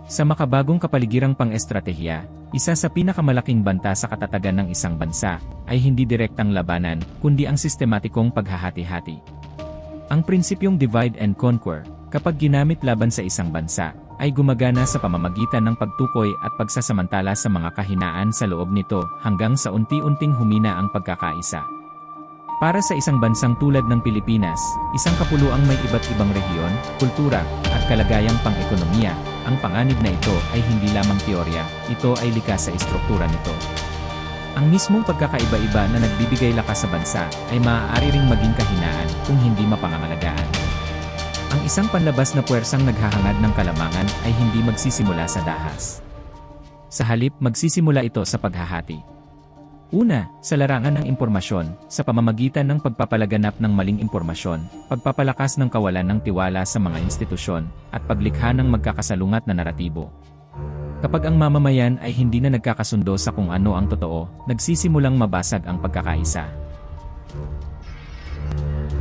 Sa makabagong kapaligirang pang-estratehiya, isa sa pinakamalaking banta sa katatagan ng isang bansa ay hindi direktang labanan, kundi ang sistematikong paghahati-hati. Ang prinsipyong divide and conquer, kapag ginamit laban sa isang bansa, ay gumagana sa pamamagitan ng pagtukoy at pagsasamantala sa mga kahinaan sa loob nito hanggang sa unti-unting humina ang pagkakaisa. Para sa isang bansang tulad ng Pilipinas, isang kapuluang may iba't ibang rehiyon, kultura, at kalagayang pang-ekonomiya, ang panganib na ito ay hindi lamang teorya, ito ay likas sa istruktura nito. Ang mismong pagkakaiba-iba na nagbibigay lakas sa bansa ay maaari ring maging kahinaan kung hindi mapangangalagaan. Ang isang panlabas na puwersang naghahangad ng kalamangan ay hindi magsisimula sa dahas. Sa halip, magsisimula ito sa paghahati. Una, sa larangan ng impormasyon, sa pamamagitan ng pagpapalaganap ng maling impormasyon, pagpapalakas ng kawalan ng tiwala sa mga institusyon, at paglikha ng magkakasalungat na naratibo. Kapag ang mamamayan ay hindi na nagkakasundo sa kung ano ang totoo, nagsisimulang mabasag ang pagkakaisa.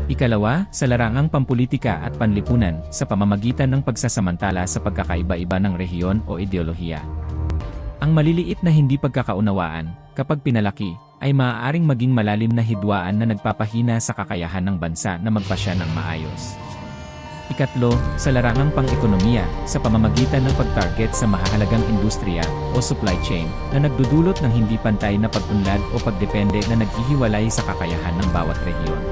Ikalawa, sa larangang pampulitika at panlipunan, sa pamamagitan ng pagsasamantala sa pagkakaiba-iba ng rehiyon o ideolohiya. Ang maliliit na hindi pagkakaunawaan, kapag pinalaki, ay maaaring maging malalim na hidwaan na nagpapahina sa kakayahan ng bansa na magpasya ng maayos. Ikatlo, sa larangang pang-ekonomiya, sa pamamagitan ng pag-target sa mahahalagang industriya o supply chain na nagdudulot ng hindi pantay na pag-unlad o pagdepende na naghihiwalay sa kakayahan ng bawat rehiyon.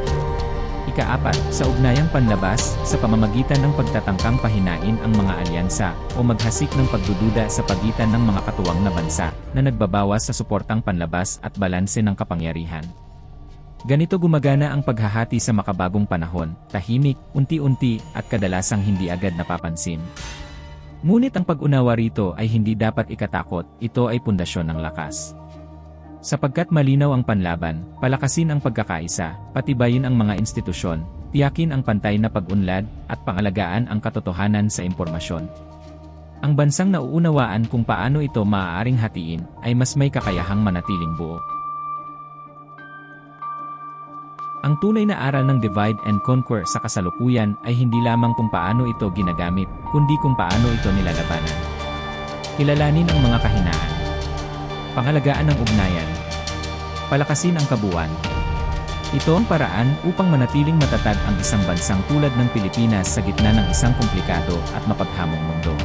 Ika-apat, sa ugnayang panlabas, sa pamamagitan ng pagtatangkang pahinain ang mga alyansa o maghasik ng pagdududa sa pagitan ng mga katuwang na bansa na nagbabawas sa suportang panlabas at balanse ng kapangyarihan. Ganito gumagana ang paghahati sa makabagong panahon, tahimik, unti-unti, at kadalasang hindi agad napapansin. Ngunit ang pag-unawa rito ay hindi dapat ikatakot, ito ay pundasyon ng lakas. Sapagkat malinaw ang panlaban, palakasin ang pagkakaisa, patibayin ang mga institusyon, tiyakin ang pantay na pag-unlad, at pangalagaan ang katotohanan sa impormasyon. Ang bansang nauunawaan kung paano ito maaaring hatiin, ay mas may kakayahang manatiling buo. Ang tunay na aral ng divide and conquer sa kasalukuyan ay hindi lamang kung paano ito ginagamit, kundi kung paano ito nilalabanan. Kilalanin ang mga kahinaan. Pangalagaan ang ugnayan. Palakasin ang kabuuan. Ito ang paraan upang manatiling matatag ang isang bansang tulad ng Pilipinas sa gitna ng isang komplikado at mapaghamong mundo.